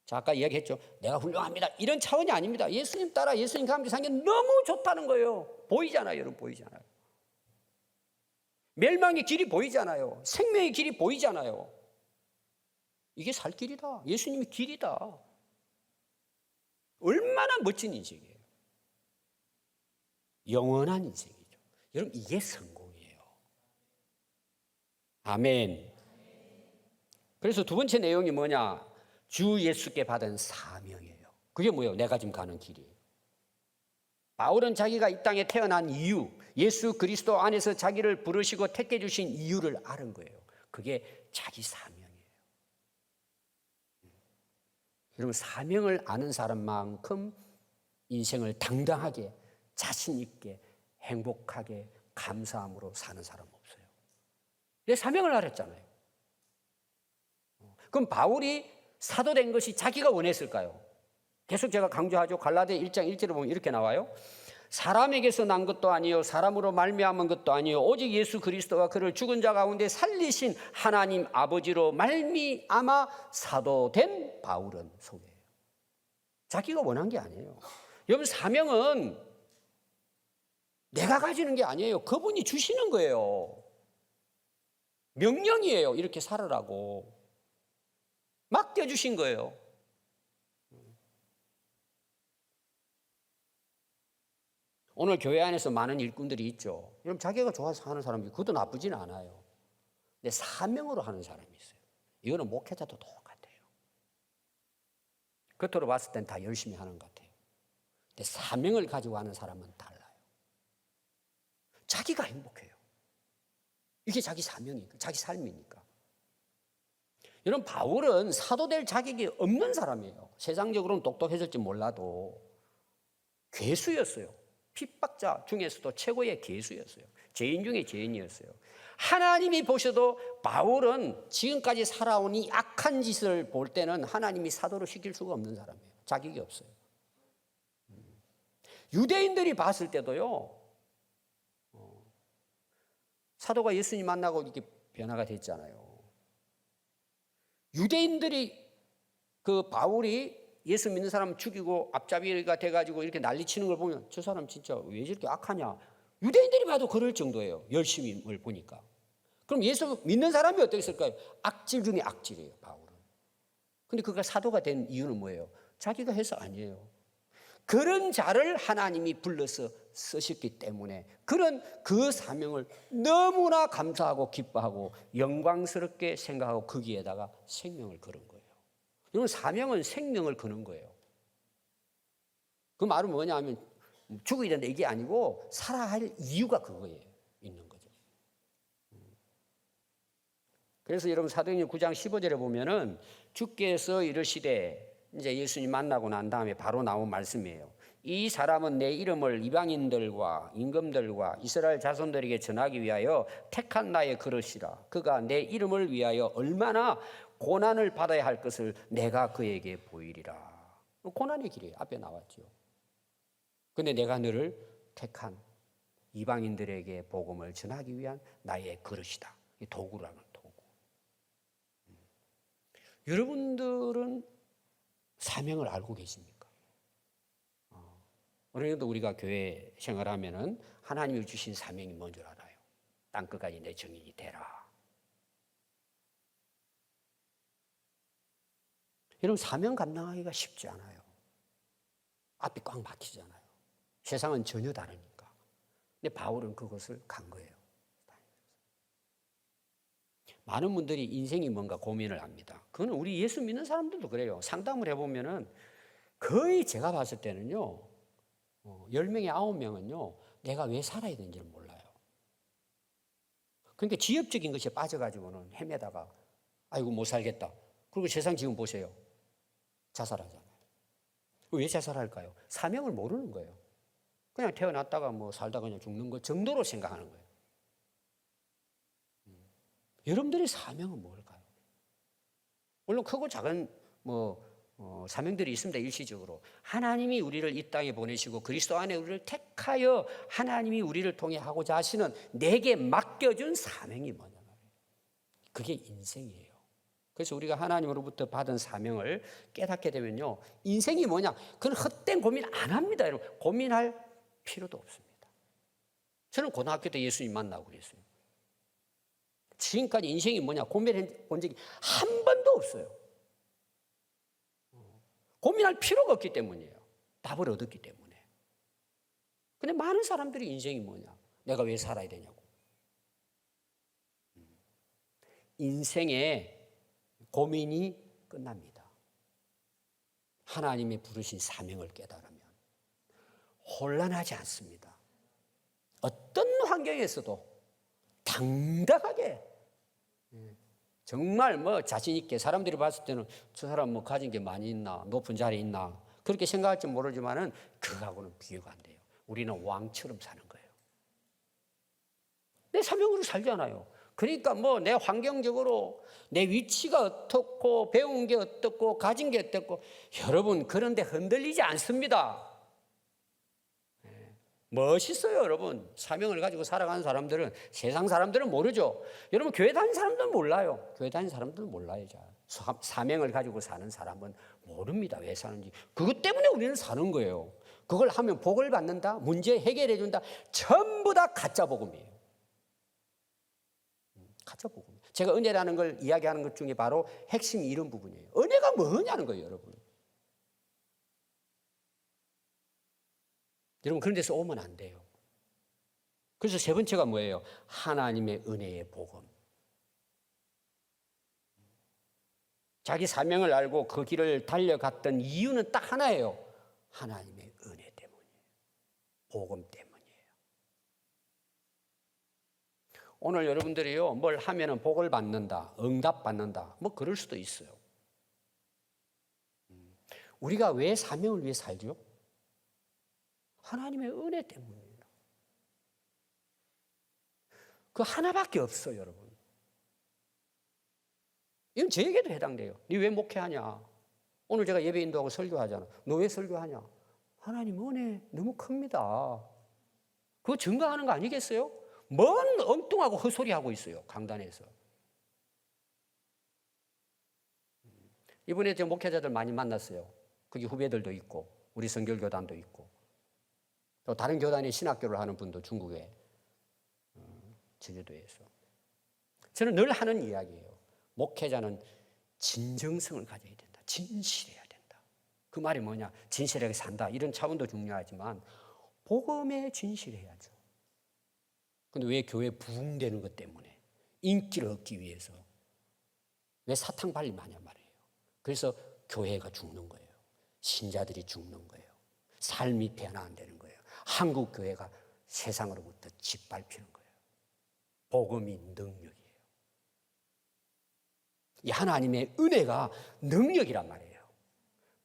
자, 아까 이야기했죠. 내가 훌륭합니다. 이런 차원이 아닙니다. 예수님 따라 예수님과 함께 사는 게 너무 좋다는 거예요. 보이잖아요. 여러분, 보이잖아요. 멸망의 길이 보이잖아요. 생명의 길이 보이잖아요. 이게 살 길이다. 예수님의 길이다. 얼마나 멋진 인생이에요. 영원한 인생이죠. 여러분, 이게 성공이에요. 아멘. 그래서 두 번째 내용이 뭐냐? 주 예수께 받은 사명이에요. 그게 뭐예요? 내가 지금 가는 길이에요. 바울은 자기가 이 땅에 태어난 이유, 예수 그리스도 안에서 자기를 부르시고 택해 주신 이유를 아는 거예요. 그게 자기 사명이에요. 여러분, 사명을 아는 사람만큼 인생을 당당하게, 자신 있게, 행복하게, 감사함으로 사는 사람 없어요. 내 사명을 알았잖아요. 그럼 바울이 사도된 것이 자기가 원했을까요? 계속 제가 강조하죠. 갈라디아 1장 1절을 보면 이렇게 나와요. 사람에게서 난 것도 아니요 사람으로 말미암은 것도 아니요 오직 예수 그리스도가 그를 죽은 자 가운데 살리신 하나님 아버지로 말미암아 사도된 바울은 소개해요. 자기가 원한 게 아니에요. 여러분, 사명은 내가 가지는 게 아니에요. 그분이 주시는 거예요. 명령이에요. 이렇게 살으라고 맡겨주신 거예요. 오늘 교회 안에서 많은 일꾼들이 있죠. 여러분, 자기가 좋아서 하는 사람이 그것도 나쁘지는 않아요. 근데 사명으로 하는 사람이 있어요. 이거는 목회자도 똑같아요. 겉으로 봤을 땐 다 열심히 하는 것 같아요. 근데 사명을 가지고 하는 사람은 달라요. 자기가 행복해요. 이게 자기 사명이니까, 자기 삶이니까. 여러분, 바울은 사도될 자격이 없는 사람이에요. 세상적으로는 똑똑해질지 몰라도 괴수였어요. 핍박자 중에서도 최고의 괴수였어요. 죄인 중에 죄인이었어요. 하나님이 보셔도 바울은 지금까지 살아온 이 악한 짓을 볼 때는 하나님이 사도로 시킬 수가 없는 사람이에요. 자격이 없어요. 유대인들이 봤을 때도요, 사도가 예수님 만나고 이렇게 변화가 됐잖아요. 유대인들이 그 바울이 예수 믿는 사람 죽이고 앞잡이가 돼가지고 이렇게 난리치는 걸 보면 저 사람 진짜 왜 저렇게 악하냐. 유대인들이 봐도 그럴 정도예요. 열심을 보니까. 그럼 예수 믿는 사람이 어떻겠을까요? 악질 중에 악질이에요, 바울은. 근데 그가 사도가 된 이유는 뭐예요? 자기가 해서 아니에요. 그런 자를 하나님이 불러서 쓰셨기 때문에 그런 그 사명을 너무나 감사하고 기뻐하고 영광스럽게 생각하고 거기에다가 생명을 거는 거예요. 여러분, 사명은 생명을 거는 거예요. 그 말은 뭐냐 하면 죽어야 된다 이게 아니고 살아야 할 이유가 그거예요. 있는 거죠. 그래서 여러분 사도행전 9장 15절에 보면은 주께서 이르시되, 이제 예수님 만나고 난 다음에 바로 나온 말씀이에요. 이 사람은 내 이름을 이방인들과 임금들과 이스라엘 자손들에게 전하기 위하여 택한 나의 그릇이라. 그가 내 이름을 위하여 얼마나 고난을 받아야 할 것을 내가 그에게 보이리라. 고난의 길이 앞에 나왔죠. 근데 내가 너를 택한 이방인들에게 복음을 전하기 위한 나의 그릇이다. 이 도구라는 도구. 여러분들은 사명을 알고 계십니까? 어느 정도 우리가 교회 생활하면은 하나님이 주신 사명이 뭔 줄 알아요. 땅끝까지 내 증인이 되라. 여러분, 사명 감당하기가 쉽지 않아요. 앞이 꽉 막히잖아요. 세상은 전혀 다르니까. 근데 바울은 그것을 간 거예요. 많은 분들이 인생이 뭔가 고민을 합니다. 그건 우리 예수 믿는 사람들도 그래요. 상담을 해보면은 거의 제가 봤을 때는요, 10명에 9명은요, 내가 왜 살아야 되는지를 몰라요. 그러니까 지엽적인 것에 빠져가지고는 헤매다가, 아이고, 못 살겠다. 그리고 세상 지금 보세요. 자살하잖아요. 왜 자살할까요? 사명을 모르는 거예요. 그냥 태어났다가 뭐 살다 그냥 죽는 것 정도로 생각하는 거예요. 여러분들의 사명은 뭘까요? 물론 크고 작은 사명들이 있습니다. 일시적으로 하나님이 우리를 이 땅에 보내시고 그리스도 안에 우리를 택하여 하나님이 우리를 통해 하고자 하시는 내게 맡겨준 사명이 뭐냐 말이에요. 그게 인생이에요. 그래서 우리가 하나님으로부터 받은 사명을 깨닫게 되면요, 인생이 뭐냐, 그건 헛된 고민 안 합니다. 여러분, 고민할 필요도 없습니다. 저는 고등학교 때 예수님 만나고 그랬어요. 지금까지 인생이 뭐냐 고민해 본 적이 한 번도 없어요. 고민할 필요가 없기 때문이에요. 답을 얻었기 때문에. 근데 많은 사람들이 인생이 뭐냐, 내가 왜 살아야 되냐고. 인생의 고민이 끝납니다. 하나님의 부르신 사명을 깨달으면 혼란하지 않습니다. 어떤 환경에서도 당당하게, 정말 자신 있게, 사람들이 봤을 때는 저 사람 가진 게 많이 있나, 높은 자리에 있나, 그렇게 생각할지 모르지만은 그거하고는 비교가 안 돼요. 우리는 왕처럼 사는 거예요. 내 사명으로 살잖아요. 그러니까 내 환경적으로 내 위치가 어떻고 배운 게 어떻고 가진 게 어떻고, 여러분 그런데 흔들리지 않습니다. 멋있어요. 여러분, 사명을 가지고 살아가는 사람들은, 세상 사람들은 모르죠. 여러분, 교회 다니는 사람들은 몰라요. 교회 다니는 사람들은 몰라요. 사명을 가지고 사는 사람은 모릅니다. 왜 사는지. 그것 때문에 우리는 사는 거예요. 그걸 하면 복을 받는다, 문제 해결해 준다, 전부 다 가짜 복음이에요. 가짜 복음. 제가 은혜라는 걸 이야기하는 것 중에 바로 핵심이 이런 부분이에요. 은혜가 뭐냐는 거예요, 여러분. 여러분, 그런 데서 오면 안 돼요. 그래서 세 번째가 뭐예요? 하나님의 은혜의 복음. 자기 사명을 알고 그 길을 달려갔던 이유는 딱 하나예요. 하나님의 은혜 때문이에요. 복음 때문이에요. 오늘 여러분들이요, 뭘 하면은 복을 받는다, 응답 받는다, 그럴 수도 있어요. 우리가 왜 사명을 위해 살죠? 하나님의 은혜 때문입니다. 그 하나밖에 없어요, 여러분. 이건 저에게도 해당돼요. 네 왜 목회하냐? 오늘 제가 예배 인도하고 설교하잖아. 너 왜 설교하냐? 하나님 은혜 너무 큽니다. 그거 증거하는 거 아니겠어요? 뭔 엉뚱하고 헛소리 하고 있어요, 강단에서. 이번에 저 목회자들 많이 만났어요. 거기 후배들도 있고 우리 선결교단도 있고 또 다른 교단에 신학교를 하는 분도 중국에, 제주도에서. 저는 늘 하는 이야기예요. 목회자는 진정성을 가져야 된다. 진실해야 된다. 그 말이 뭐냐? 진실하게 산다. 이런 차원도 중요하지만 복음에 진실해야죠. 근데 왜 교회 부흥되는 것 때문에 인기를 얻기 위해서 왜 사탕 발림하냐 말이에요. 그래서 교회가 죽는 거예요. 신자들이 죽는 거예요. 삶이 변화되는 거예요. 한국 교회가 세상으로부터 짓밟히는 거예요. 복음이 능력이에요. 이 하나님의 은혜가 능력이란 말이에요.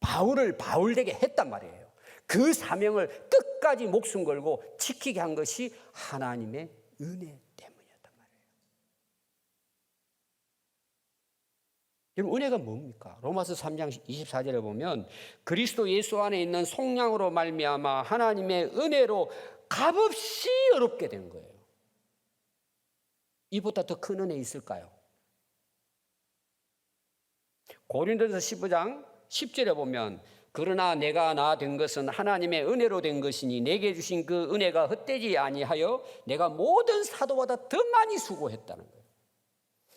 바울을 바울되게 했단 말이에요. 그 사명을 끝까지 목숨 걸고 지키게 한 것이 하나님의 은혜 때문이었단 말이에요. 여러분, 은혜가 뭡니까? 로마서 3장 24절에 보면 그리스도 예수 안에 있는 속량으로 말미암아 하나님의 은혜로 값없이 어렵게 된 거예요. 이보다 더 큰 은혜 있을까요? 고린도서 15장 10절에 보면 그러나 내가 나 된 것은 하나님의 은혜로 된 것이니 내게 주신 그 은혜가 헛되지 아니하여 내가 모든 사도보다 더 많이 수고했다는 거예요.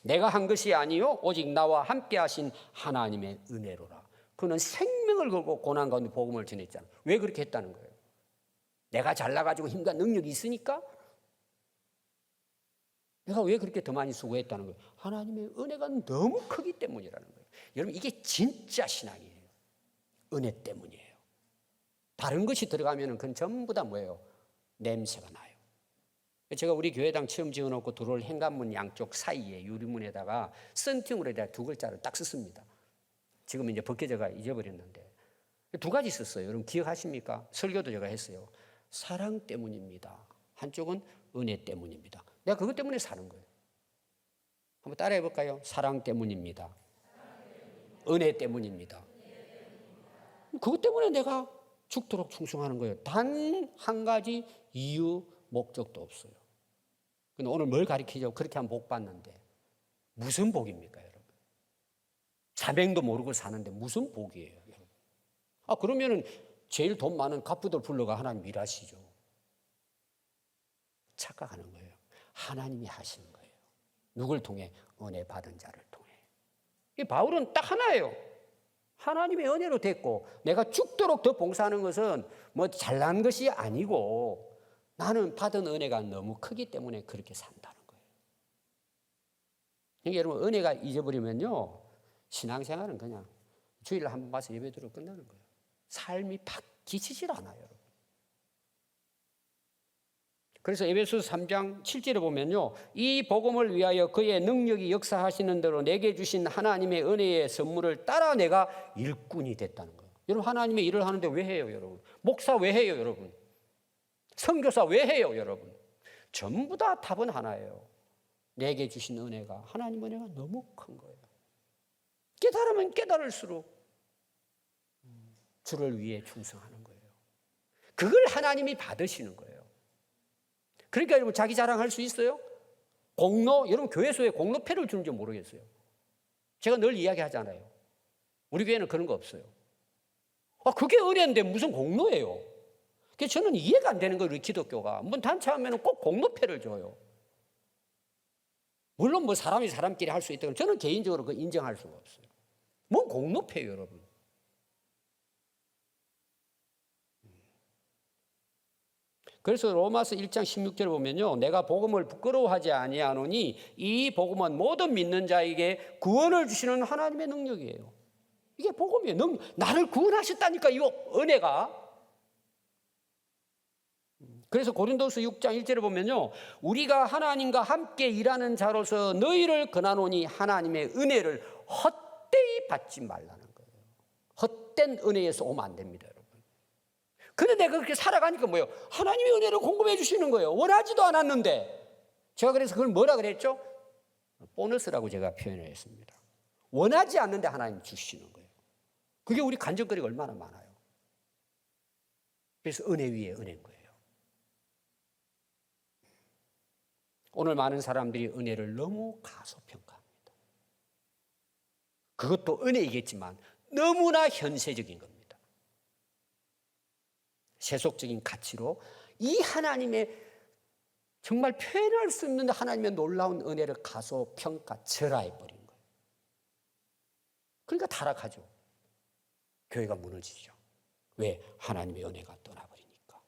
내가 한 것이 아니요 오직 나와 함께 하신 하나님의 은혜로라. 그는 생명을 걸고 고난 가운데 복음을 전했잖아요. 왜 그렇게 했다는 거예요? 내가 잘나가지고 힘과 능력이 있으니까? 내가 왜 그렇게 더 많이 수고했다는 거예요? 하나님의 은혜가 너무 크기 때문이라는 거예요. 여러분, 이게 진짜 신앙이에요. 은혜 때문이에요. 다른 것이 들어가면 그건 전부 다 뭐예요? 냄새가 나요. 제가 우리 교회당 처음 지어놓고 들어올 현관문 양쪽 사이에 유리문에다가 썬팅으로 두 글자를 딱 썼습니다. 지금 이제 벗겨져가 잊어버렸는데 두 가지 썼어요. 여러분 기억하십니까? 설교도 제가 했어요. 사랑 때문입니다. 한쪽은 은혜 때문입니다. 내가 그것 때문에 사는 거예요. 한번 따라해 볼까요? 사랑 때문입니다. 은혜 때문입니다. 그것 때문에 내가 죽도록 충성하는 거예요. 단 한 가지 이유, 목적도 없어요. 근데 오늘 뭘 가르치죠? 그렇게 하면 복 받는데 무슨 복입니까, 여러분? 자명도 모르고 사는데 무슨 복이에요, 여러분? 그러면은 제일 돈 많은 갑부들 불러가 하나님 일하시죠. 착각하는 거예요. 하나님이 하시는 거예요. 누굴 통해? 은혜 받은 자를 통해. 이 바울은 딱 하나예요. 하나님의 은혜로 됐고 내가 죽도록 더 봉사하는 것은 뭐 잘난 것이 아니고 나는 받은 은혜가 너무 크기 때문에 그렇게 산다는 거예요. 그러니까 여러분, 은혜가 잊어버리면요 신앙생활은 그냥 주일날 한 번 봐서 예배드리고 끝나는 거예요. 삶이 바뀌지질 않아요, 여러분. 그래서 에베소서 3장 7절에 보면요, 이 복음을 위하여 그의 능력이 역사하시는 대로 내게 주신 하나님의 은혜의 선물을 따라 내가 일꾼이 됐다는 거예요. 여러분, 하나님의 일을 하는데 왜 해요, 여러분? 목사 왜 해요, 여러분? 선교사 왜 해요, 여러분? 전부 다 답은 하나예요. 내게 주신 은혜가, 하나님 은혜가 너무 큰 거예요. 깨달으면 깨달을수록 주를 위해 충성하는 거예요. 그걸 하나님이 받으시는 거예요. 그러니까 여러분, 자기 자랑할 수 있어요? 공로, 여러분 교회소에 공로패를 주는지 모르겠어요. 제가 늘 이야기하잖아요. 우리 교회는 그런 거 없어요. 그게 은혜인데 무슨 공로예요? 그래서 저는 이해가 안 되는 거예요, 우리 기독교가. 뭐 단체 하면 꼭 공로패를 줘요. 물론 뭐 사람이 사람끼리 할 수 있다고 저는 개인적으로 그 인정할 수가 없어요. 뭔 공로패예요, 여러분. 그래서 로마서 1장 16절을 보면요, 내가 복음을 부끄러워하지 아니하노니 이 복음은 모든 믿는 자에게 구원을 주시는 하나님의 능력이에요. 이게 복음이에요. 나를 구원하셨다니까, 이 은혜가. 그래서 고린도서 6장 1절을 보면요, 우리가 하나님과 함께 일하는 자로서 너희를 권하노니 하나님의 은혜를 헛되이 받지 말라는 거예요. 헛된 은혜에서 오면 안 됩니다, 여러분. 근데 내가 그렇게 살아가니까 뭐예요? 하나님의 은혜를 공급해 주시는 거예요. 원하지도 않았는데. 제가 그래서 그걸 뭐라 그랬죠? 보너스라고 제가 표현을 했습니다. 원하지 않는데 하나님 주시는 거예요. 그게 우리 간증거리가 얼마나 많아요. 그래서 은혜 위에 은혜인 거예요. 오늘 많은 사람들이 은혜를 너무 가소평가합니다. 그것도 은혜이겠지만 너무나 현세적인 겁니다. 세속적인 가치로 이 하나님의 정말 표현할 수 없는 하나님의 놀라운 은혜를 가소평가, 절하해버린 거예요. 그러니까 타락하죠. 교회가 무너지죠. 왜? 하나님의 은혜가 떠나버리니까.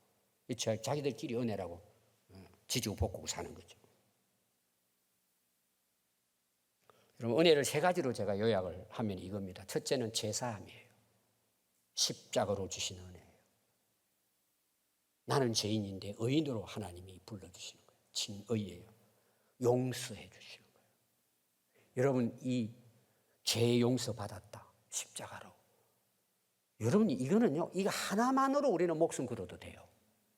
자기들끼리 은혜라고 지지고 볶고 사는 거죠. 여러분, 은혜를 세 가지로 제가 요약을 하면 이겁니다. 첫째는 죄사함이에요. 십자가로 주신 은혜예요. 나는 죄인인데 의인으로 하나님이 불러주시는 거예요. 진의예요. 용서해 주시는 거예요. 여러분, 이 죄 용서 받았다. 십자가로. 여러분, 이거는요, 이거 하나만으로 우리는 목숨 걸어도 돼요.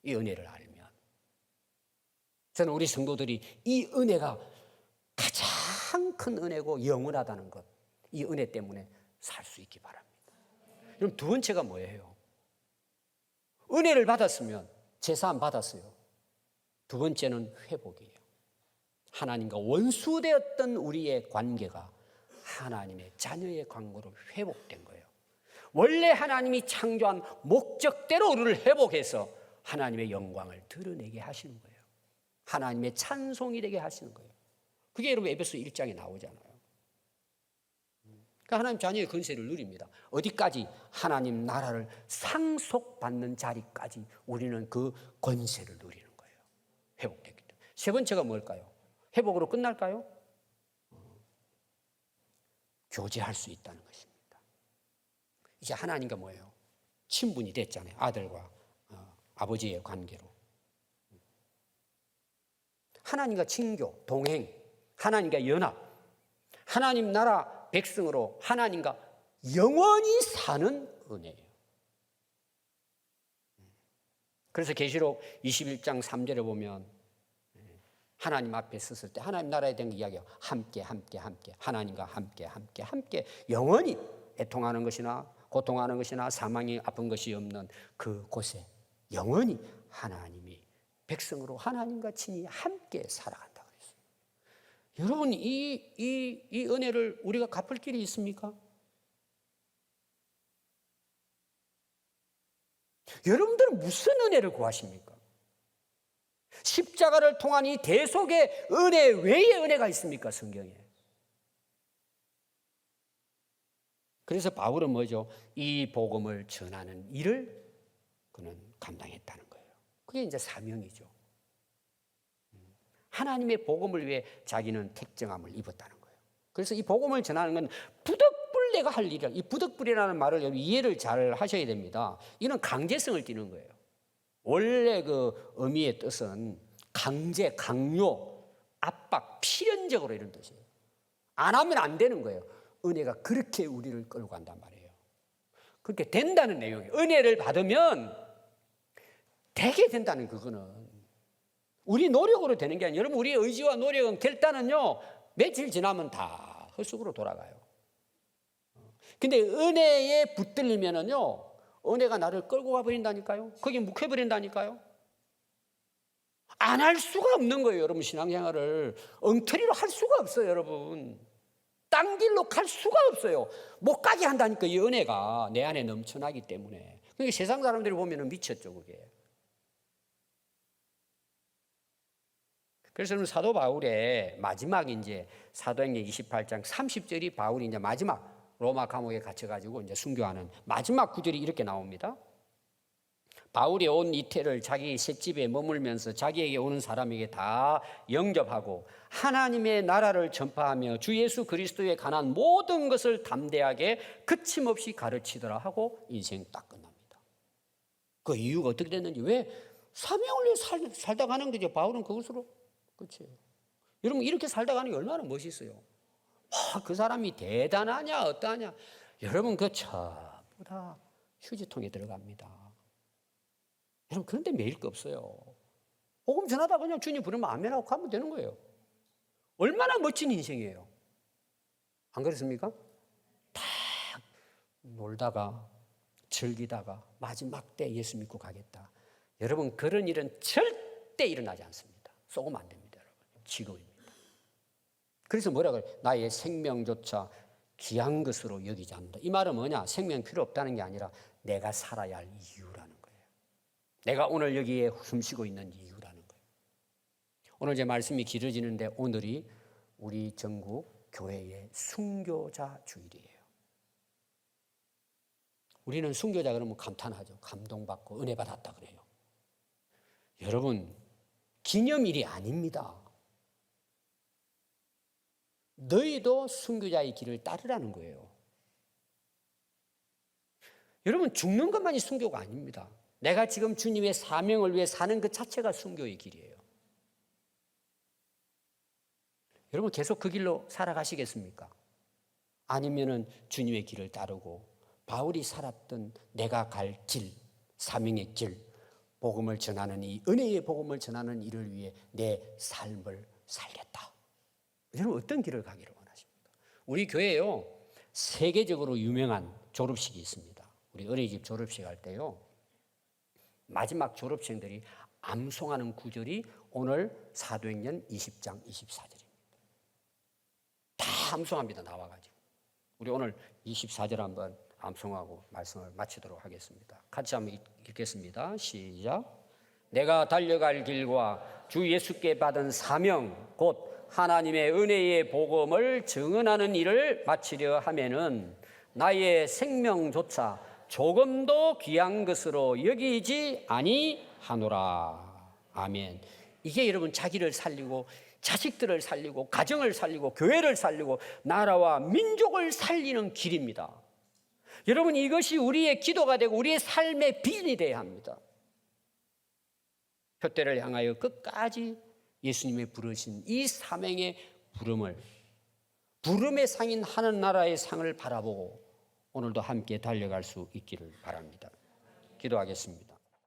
이 은혜를 알면. 저는 우리 성도들이 이 은혜가 가장 큰 은혜고 영원하다는 것, 이 은혜 때문에 살 수 있기 바랍니다. 그럼 두 번째가 뭐예요? 은혜를 받았으면, 제사함 받았어요. 두 번째는 회복이에요. 하나님과 원수되었던 우리의 관계가 하나님의 자녀의 관계로 회복된 거예요. 원래 하나님이 창조한 목적대로 우리를 회복해서 하나님의 영광을 드러내게 하시는 거예요. 하나님의 찬송이 되게 하시는 거예요. 그게 여러분 에베소 1장에 나오잖아요. 그러니까 하나님 자녀의 권세를 누립니다. 어디까지? 하나님 나라를 상속받는 자리까지 우리는 그 권세를 누리는 거예요. 회복됐기 때문에. 세 번째가 뭘까요? 회복으로 끝날까요? 교제할 수 있다는 것입니다. 이제 하나님과 뭐예요? 친분이 됐잖아요. 아들과 아버지의 관계로. 하나님과 친교, 동행, 하나님과 연합, 하나님 나라 백성으로 하나님과 영원히 사는 은혜예요. 그래서 계시록 21장 3절에 보면 하나님 앞에 섰을 때 하나님 나라에 대한 이야기가 함께 하나님과 함께 영원히 애통하는 것이나 고통하는 것이나 사망이 아픈 것이 없는 그 곳에 영원히 하나님이 백성으로 하나님과 친히 함께 살아간다 그랬어요. 여러분, 이 은혜를 우리가 갚을 길이 있습니까? 여러분들은 무슨 은혜를 구하십니까? 십자가를 통한 이 대속의 은혜 외에 은혜가 있습니까? 성경에. 그래서 바울은 뭐죠? 이 복음을 전하는 일을 그는 감당했다는 거예요. 그게 이제 사명이죠. 하나님의 복음을 위해 자기는 택정함을 입었다는 거예요. 그래서 이 복음을 전하는 건 부득불 내가 할 일이라. 이 부득불이라는 말을 이해를 잘 하셔야 됩니다. 이는 강제성을 띠는 거예요. 원래 그 의미의 뜻은 강제, 강요, 압박, 필연적으로 이런 뜻이에요. 안 하면 안 되는 거예요. 은혜가 그렇게 우리를 끌고 간단 말이에요. 그렇게 된다는 내용이에요. 은혜를 받으면 되게 된다는 그거는. 우리 노력으로 되는 게 아니에요. 여러분, 우리의 의지와 노력은 결단은요, 며칠 지나면 다 헛수고로 돌아가요. 근데 은혜에 붙들리면은요, 은혜가 나를 끌고 가버린다니까요. 거기 묵혀버린다니까요. 안 할 수가 없는 거예요. 여러분, 신앙생활을 엉터리로 할 수가 없어요. 여러분, 딴 길로 갈 수가 없어요. 못 가게 한다니까. 이 은혜가 내 안에 넘쳐나기 때문에. 그러니까 세상 사람들이 보면 미쳤죠, 그게. 그래서 사도 바울의 마지막 이제 사도행전 28장 30절이 바울이 이제 마지막 로마 감옥에 갇혀가지고 이제 순교하는 마지막 구절이 이렇게 나옵니다. 바울이 온 이태를 자기 셋집에 머물면서 자기에게 오는 사람에게 다 영접하고 하나님의 나라를 전파하며 주 예수 그리스도에 관한 모든 것을 담대하게 거침없이 가르치더라 하고 인생 딱 끝납니다. 그 이유가 어떻게 됐는지, 왜 사명을 위해 살다 가는 거죠. 바울은 그것으로 끝이에요. 여러분, 이렇게 살다 가는 게 얼마나 멋있어요. 그 사람이 대단하냐 어떠하냐, 여러분, 그 전부 다 휴지통에 들어갑니다. 여러분, 그런데 매일 거 없어요. 복음 전하다 그냥 주님 부르면 아멘하고 가면 되는 거예요. 얼마나 멋진 인생이에요. 안 그렇습니까? 딱 놀다가 즐기다가 마지막 때 예수 믿고 가겠다. 여러분, 그런 일은 절대 일어나지 않습니다. 쏘면 안 됩니다. 여러분, 지금입니다. 그래서 뭐라 그래요? 나의 생명조차 귀한 것으로 여기지 않는다. 이 말은 뭐냐? 생명 필요 없다는 게 아니라 내가 살아야 할 이유라는 거예요. 내가 오늘 여기에 숨쉬고 있는 이유라는 거예요. 오늘 제 말씀이 길어지는데 오늘이 우리 전국 교회의 순교자 주일이에요. 우리는 순교자 그러면 감탄하죠. 감동받고 은혜 받았다 그래요. 여러분, 기념일이 아닙니다. 너희도 순교자의 길을 따르라는 거예요. 여러분, 죽는 것만이 순교가 아닙니다. 내가 지금 주님의 사명을 위해 사는 그 자체가 순교의 길이에요. 여러분, 계속 그 길로 살아가시겠습니까? 아니면은 주님의 길을 따르고 바울이 살았던 내가 갈 길, 사명의 길, 복음을 전하는 이 은혜의 복음을 전하는 일을 위해 내 삶을 살겠다. 여러분, 어떤 길을 가기를 원하십니까? 우리 교회에요, 세계적으로 유명한 졸업식이 있습니다. 우리 어린이집 졸업식 할 때요, 마지막 졸업생들이 암송하는 구절이 오늘 사도행전 20장 24절입니다. 다 암송합니다. 나와가지고. 우리 오늘 24절 한번 암송하고 말씀을 마치도록 하겠습니다. 같이 한번 읽겠습니다. 시작. 내가 달려갈 길과 주 예수께 받은 사명 곧 하나님의 은혜의 복음을 증언하는 일을 마치려 하면은 나의 생명조차 조금도 귀한 것으로 여기지 아니하노라. 아멘. 이게 여러분, 자기를 살리고 자식들을 살리고 가정을 살리고 교회를 살리고 나라와 민족을 살리는 길입니다. 여러분, 이것이 우리의 기도가 되고 우리의 삶의 비전이 되어야 합니다. 표대를 향하여 끝까지 예수님의 부르신 이 사명의 부름의 상인 하늘나라의 상을 바라보고 오늘도 함께 달려갈 수 있기를 바랍니다. 기도하겠습니다.